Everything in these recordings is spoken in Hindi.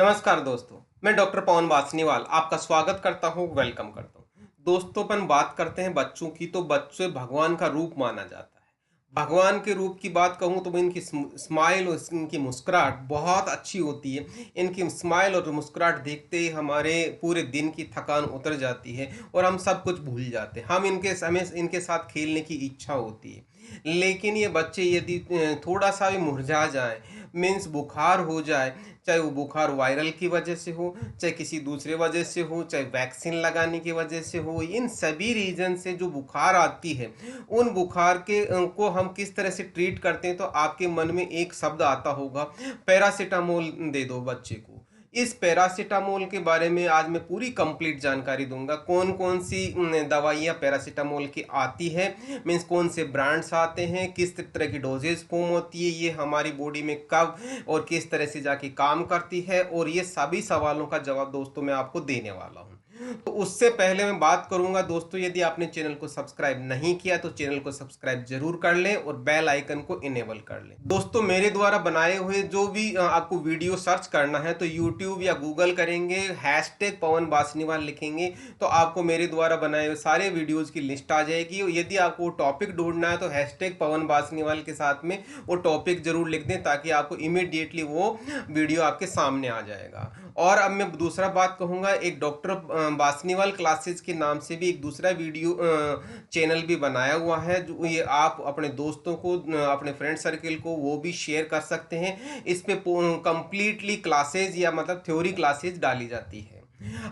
नमस्कार दोस्तों, मैं डॉक्टर पवन वासनीवाल आपका स्वागत करता हूँ, वेलकम करता हूँ। दोस्तों अपन बात करते हैं बच्चों की, तो बच्चे भगवान का रूप माना जाता है। भगवान के रूप की बात कहूँ तो इनकी स्माइल और इनकी मुस्कुराहट बहुत अच्छी होती है। इनकी स्माइल और मुस्कुराहट देखते ही हमारे पूरे दिन की थकान उतर जाती है और हम सब कुछ भूल जाते हैं। हमें इनके साथ खेलने की इच्छा होती है। लेकिन ये बच्चे यदि थोड़ा सा भी मुरझा जाए, मीन्स बुखार हो जाए, चाहे वो बुखार वायरल की वजह से हो, चाहे किसी दूसरे वजह से हो, चाहे वैक्सीन लगाने की वजह से हो, इन सभी रीजन से जो बुखार आती है, उन बुखार के को हम किस तरह से ट्रीट करते हैं, तो आपके मन में एक शब्द आता होगा, पैरासीटामोल दे दो बच्चे को। इस पैरासीटामोल के बारे में आज मैं पूरी कंप्लीट जानकारी दूंगा। कौन कौन सी दवाइयाँ पैरासीटामोल की आती है, मीन्स कौन से ब्रांड्स आते हैं, किस तरह की डोजेज फॉर्म होती है, ये हमारी बॉडी में कब और किस तरह से जाके काम करती है, और ये सभी सवालों का जवाब दोस्तों मैं आपको देने वाला हूँ। तो उससे पहले मैं बात करूंगा दोस्तों, यदि आपने चैनल को सब्सक्राइब नहीं किया तो चैनल को सब्सक्राइब जरूर कर लें और बेल आइकन को इनेबल कर लें। दोस्तों मेरे द्वारा बनाए हुए जो भी आपको वीडियो सर्च करना है तो यूट्यूब या गूगल करेंगे, हैशटैग पवन वासनीवाल लिखेंगे तो आपको मेरे द्वारा बनाए हुए सारे वीडियोज की लिस्ट आ जाएगी। यदि आपको टॉपिक ढूंढना है तो हैशटैग पवन वासनीवाल के साथ में वो टॉपिक जरूर लिख दें, ताकि आपको इमीडिएटली वो वीडियो आपके सामने आ जाएगा। और अब मैं दूसरा बात कहूँगा, एक डॉक्टर वासनीवाल क्लासेस के नाम से भी एक दूसरा वीडियो चैनल भी बनाया हुआ है, जो ये आप अपने दोस्तों को, अपने फ्रेंड सर्किल को वो भी शेयर कर सकते हैं। इस पे कंप्लीटली क्लासेज या मतलब थ्योरी क्लासेज डाली जाती है।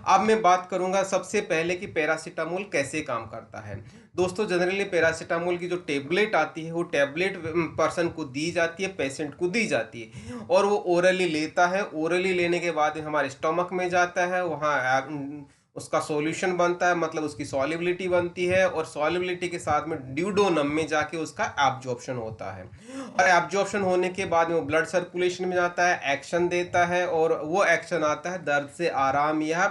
अब मैं बात करूंगा सबसे पहले कि पैरासीटामोल कैसे काम करता है। दोस्तों जनरली पैरासीटामोल की जो टेबलेट आती है वो टेबलेट पर्सन को दी जाती है, पेशेंट को दी जाती है, और वो ओरली लेता है। ओरली लेने के बाद हमारे स्टमक में जाता है, वहाँ उसका सॉल्यूशन बनता है, मतलब उसकी सॉल्युबिलिटी बनती है, और सॉल्युबिलिटी के साथ में ड्यूडोनम में जाके उसका एब्जॉर्प्शन होता है, और एब्जॉर्प्शन होने के बाद में वो ब्लड सर्कुलेशन में जाता है, एक्शन देता है, और वो एक्शन आता है दर्द से आराम या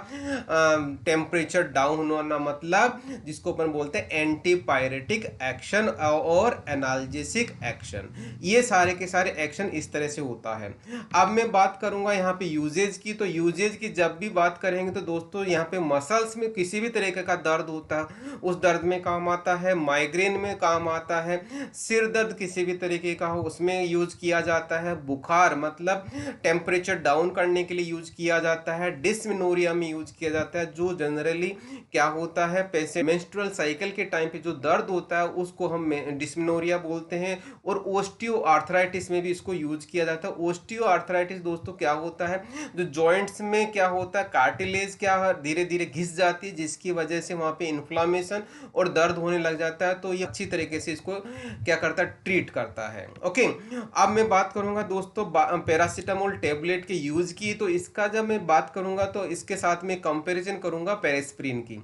टेम्परेचर डाउन होना, मतलब जिसको अपन बोलते हैं एंटीपायरेटिक एक्शन और एनाल्जेसिक एक्शन। ये सारे के सारे एक्शन इस तरह से होता है। अब मैं बात करूंगा यहाँ पे यूजेज की। तो यूजेज की जब भी बात करेंगे तो दोस्तों यहाँ पे मसल्स में किसी भी तरीके का दर्द होता है उस दर्द में काम आता है, माइग्रेन में काम आता है, सिर दर्द किसी भी तरीके का हो उसमें यूज किया जाता है, बुखार मतलब टेम्परेचर डाउन करने के लिए यूज किया जाता है, डिस्मेनोरिया में यूज किया जाता है, जो जनरली क्या होता है, पैसे मेंस्ट्रुअल साइकिल के टाइम पे जो दर्द होता है उसको हम डिस्मेनोरिया बोलते हैं, और ओस्टियो आर्थराइटिस में भी इसको यूज किया जाता है। ओस्टियो आर्थराइटिस दोस्तों क्या होता है, जो जॉइंट्स में क्या होता है, कार्टिलेज क्या धीरे धीरे घिस जाती है, जिसकी वजह से वहां पे इन्फ्लामेशन और दर्द होने लग जाता है। तो ये अच्छी तरीके से इसको क्या करता है, ट्रीट करता है। ओके, अब मैं बात करूंगा दोस्तों पैरासीटामोल टेबलेट के यूज की। तो इसका जब मैं बात करूंगा तो इसके साथ में कंपैरिजन करूंगा पेरेस्प्रीन की।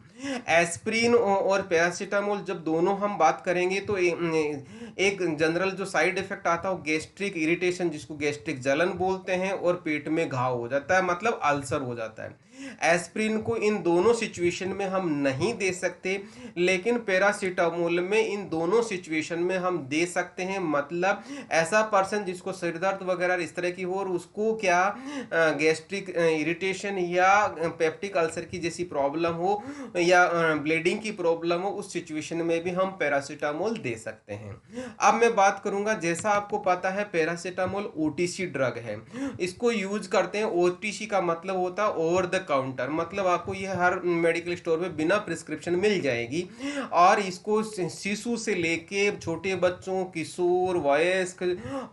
एस्प्रीन और पैरासीटामोल जब दोनों हम बात करेंगे तो एक जनरल जो साइड इफेक्ट आता है वो गैस्ट्रिक इरिटेशन, जिसको गैस्ट्रिक जलन बोलते हैं, और पेट में घाव हो जाता है, मतलब अल्सर हो जाता है। एस्प्रिन को इन दोनों सिचुएशन में हम नहीं दे सकते, लेकिन पैरासीटामोल में इन दोनों सिचुएशन में हम दे सकते हैं। मतलब ऐसा पर्सन जिसको सिर दर्द वगैरह इस तरह की हो और उसको क्या गैस्ट्रिक इरिटेशन या पेप्टिक अल्सर की जैसी प्रॉब्लम हो या ब्लीडिंग की प्रॉब्लम हो, उस सिचुएशन में भी हम पैरासीटामोल दे सकते हैं। अब मैं बात करूंगा, जैसा आपको पता है पैरासीटामोल ओटीसी ड्रग है, इसको यूज करते हैं। ओटीसी का मतलब होता है ओवर द काउंटर, मतलब आपको ये हर मेडिकल स्टोर में बिना प्रिस्क्रिप्शन मिल जाएगी, और इसको शिशु से लेके छोटे बच्चों, किशोर, वयस्क,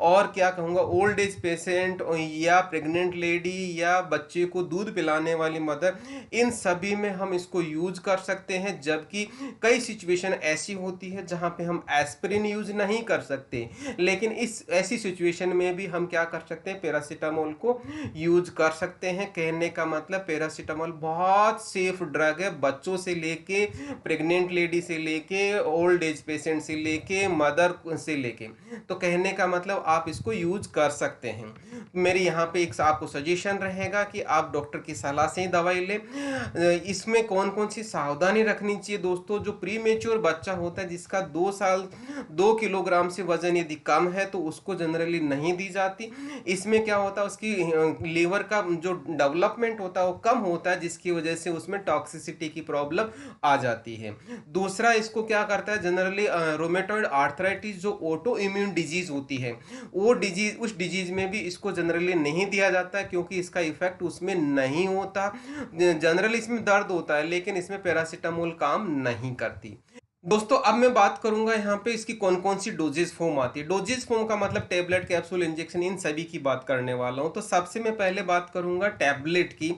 और क्या कहूँगा ओल्ड एज पेशेंट या प्रेग्नेंट लेडी या बच्चे को दूध पिलाने वाली मदर, इन सभी में हम इसको यूज कर सकते हैं। जबकि कई सिचुएशन ऐसी होती है जहां पे हम एस्पिरिन यूज नहीं कर सकते, लेकिन इस ऐसी सिचुएशन में भी हम क्या कर सकते हैं, पैरासीटामोल को यूज कर सकते हैं। कहने का मतलब पैरासीटामोल बहुत सेफ ड्रग है, बच्चों से लेके, प्रेग्नेंट लेडी से लेके, ओल्ड एज पेशेंट से लेके, मदर से लेके। तो कहने का मतलब आप इसको यूज कर सकते हैं। मेरी यहाँ पे एक आपको सजेशन रहेगा कि आप डॉक्टर की सलाह से ही दवाई लें। इसमें कौन कौन सी सावधानी रखनी चाहिए दोस्तों, जो प्री मेच्योर बच्चा होता है जिसका 2 साल 2 किलोग्राम से वजन यदि कम है तो उसको जनरली नहीं दी जाती। इसमें क्या होता है, उसकी लीवर का जो डेवलपमेंट होता है वो कम होता है, जिसकी वजह से उसमें टॉक्सिसिटी की प्रॉब्लम आ जाती है। दूसरा, इसको क्या करता है जनरली, रोमेटॉइड आर्थराइटिस जो ऑटो इम्यून डिजीज होती है, वो डिजीज, उस डिजीज में भी इसको जनरली नहीं दिया जाता है, क्योंकि इसका इफेक्ट उसमें नहीं होता। जनरली इसमें दर्द होता है लेकिन इसमें पैरासीटामोल काम नहीं करती। दोस्तों अब मैं बात करूंगा यहाँ पे इसकी कौन कौन सी डोजेज फॉर्म आती है। डोजेज फॉर्म का मतलब टेबलेट, कैप्सूल, इंजेक्शन, इन सभी की बात करने वाला हूँ। तो सबसे मैं पहले बात करूंगा टेबलेट की।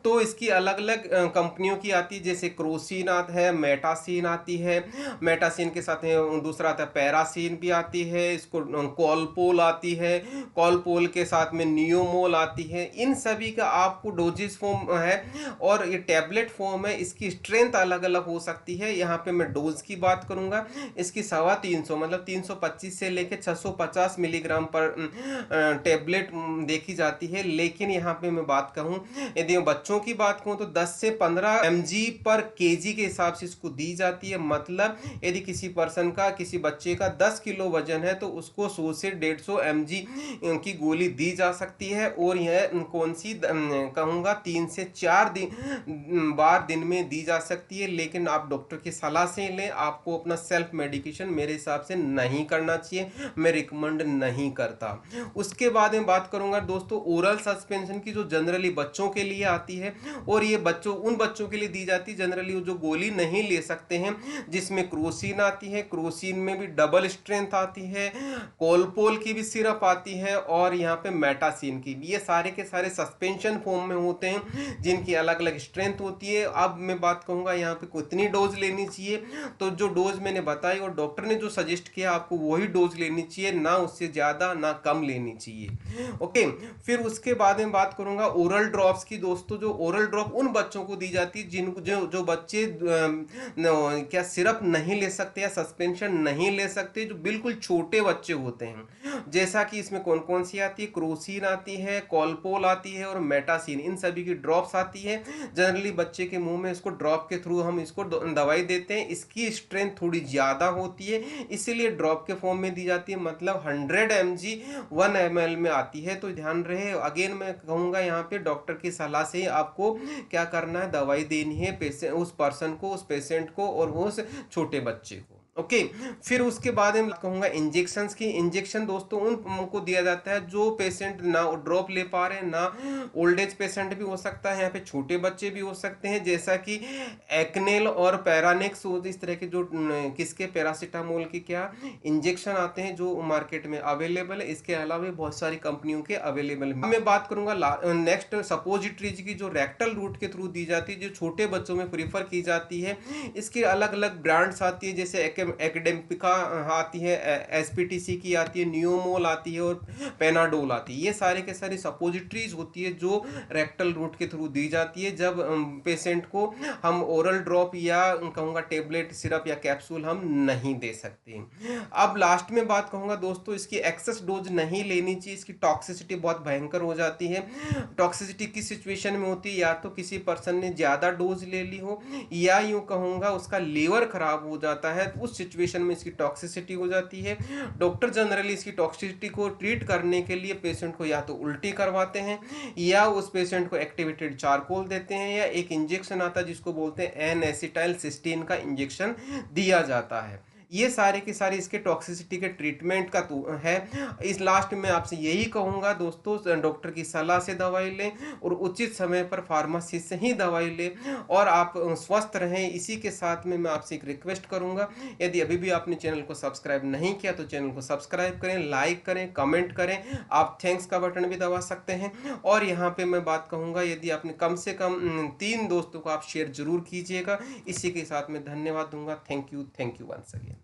तो इसकी अलग अलग कंपनियों की आती है, जैसे क्रोसिन आता है, मेटासिन आती है, मेटासिन के साथ दूसरा आता है पैरासिन भी आती है, इसको कॉलपोल आती है, कॉलपोल के साथ में नियोमोल आती है। इन सभी का आपको डोजेज फॉर्म है और ये टेबलेट फॉर्म है। इसकी स्ट्रेंथ अलग अलग हो सकती है। यहाँ पे मैं डोज की बात करूंगा, इसकी 350 मतलब 325 से लेकर 650 मिलीग्राम पर टेबलेट देखी जाती है। लेकिन यहाँ पे मैं बात कहूँ, यदि बच्चों की बात कहूँ तो 10 से 15 mg पर केजी के हिसाब से इसको दी जाती है। मतलब यदि किसी पर्सन का, किसी बच्चे का 10 किलो वजन है तो उसको 100 से 150 mg की गोली दी जा सकती है। और यह कौन सी कहूँगा 3 से 4 बार दिन में दी जा सकती है, लेकिन आप डॉक्टर की सलाह से लें। आपको अपना सेल्फ मेडिकेशन मेरे हिसाब से नहीं करना चाहिए, मैं रिकमेंड नहीं करता। उसके बाद मैं बात करूंगा दोस्तों ओरल सस्पेंशन की, जो जनरली बच्चों के लिए आती है और ये उन बच्चों के लिए दी जाती है जनरली जो गोली नहीं ले सकते हैं, जिसमें क्रोसिन आती है, क्रोसिन में भी डबल स्ट्रेंथ आती है, कोलपोल की भी सिरप आती है और यहाँ पे मेटासिन की भी। ये सारे के सारे सस्पेंशन फॉर्म में होते हैं जिनकी अलग अलग स्ट्रेंथ होती है। अब मैं बात कहूंगा यहाँ पे कितनी डोज लेनी चाहिए। तो जो डोज मैंने बताई और डॉक्टर ने जो सजेस्ट किया आपको वही डोज लेनी चाहिए, ना उससे ज्यादा ना कम लेनी चाहिए। ओके, फिर उसके बाद में बात करूंगा ओरल ड्रॉप्स की। दोस्तों जो ओरल ड्रॉप उन बच्चों को दी जाती है जिनको जो बच्चे क्या सिरप नहीं ले सकते या सस्पेंशन नहीं ले सकते, जो बिल्कुल छोटे बच्चे होते हैं। जैसा कि इसमें कौन कौन सी आती है, क्रोसिन आती है, कॉलपोल आती है और मेटासिन, इन सभी की ड्रॉप्स आती है। जनरली बच्चे के मुंह में इसको ड्रॉप के थ्रू हम इसको दवाई देते हैं। इसकी स्ट्रेंथ थोड़ी ज्यादा होती है, इसीलिए ड्रॉप के फॉर्म में दी जाती है। मतलब 100 mg 1 ml में आती है। तो ध्यान रहे, अगेन मैं कहूंगा यहाँ पे डॉक्टर की सलाह से आपको क्या करना है, दवाई देनी है उस पर्सन को, उस पेशेंट को और उस छोटे बच्चे को। ओके, फिर उसके बाद मैं कहूँगा इंजेक्शंस की। इंजेक्शन दोस्तों उनको दिया जाता है जो पेशेंट ना ड्रॉप ले पा रहे हैं, ना ओल्ड एज पेशेंट भी हो सकता है, यहाँ पे छोटे बच्चे भी हो सकते हैं, जैसा कि एक्नेल और पैरानेक्स, इस तरह के जो किसके पैरासीटामोल के क्या इंजेक्शन आते हैं जो मार्केट में अवेलेबल है। इसके अलावा बहुत सारी कंपनियों के अवेलेबल है। मैं बात करूंगा नेक्स्ट सपोजिटरीज की, जो रेक्टल रूट के थ्रू दी जाती है, जो छोटे बच्चों में प्रीफर की जाती है। इसके अलग अलग ब्रांड्स आती है, जैसे एकेडेमिका आती है, एसपीटीसी की आती है, नियोमोल आती है और पेनाडोल आती है। ये सारे के सारे सपोजिटरीज होती है जो रेक्टल रूट के थ्रू दी जाती है, जब पेशेंट को हम ओरल ड्रॉप या कहूँगा टेबलेट, सिरप या कैप्सूल हम नहीं दे सकते। अब लास्ट में बात कहूँगा दोस्तों, इसकी एक्सेस डोज नहीं लेनी चाहिए, इसकी टॉक्सिसिटी बहुत भयंकर हो जाती है। टॉक्सिसिटी किस सिचुएशन में होती है, या तो किसी पर्सन ने ज़्यादा डोज ले ली हो, या यूँ कहूँगा उसका लीवर खराब हो जाता है, तो उस सिचुएशन में इसकी टॉक्सिसिटी हो जाती है। डॉक्टर जनरली इसकी टॉक्सिसिटी को ट्रीट करने के लिए पेशेंट को या तो उल्टी करवाते हैं, या उस पेशेंट को एक्टिवेटेड चारकोल देते हैं, या एक इंजेक्शन आता है जिसको बोलते हैं एन एसिटाइल सिस्टीन का इंजेक्शन दिया जाता है। ये सारे के सारे इसके टॉक्सिसिटी के ट्रीटमेंट का तो है। इस लास्ट में आपसे यही कहूँगा दोस्तों, डॉक्टर की सलाह से दवाई लें और उचित समय पर फार्मेसी से ही दवाई लें और आप स्वस्थ रहें। इसी के साथ में मैं आपसे एक रिक्वेस्ट करूँगा, यदि अभी भी आपने चैनल को सब्सक्राइब नहीं किया तो चैनल को सब्सक्राइब करें, लाइक करें, कमेंट करें। आप थैंक्स का बटन भी दबा सकते हैं। और यहाँ पर मैं बात कहूँगा, यदि आपने कम से कम 3 दोस्तों को आप शेयर जरूर कीजिएगा। इसी के साथ में धन्यवाद दूंगा। Thank you once again.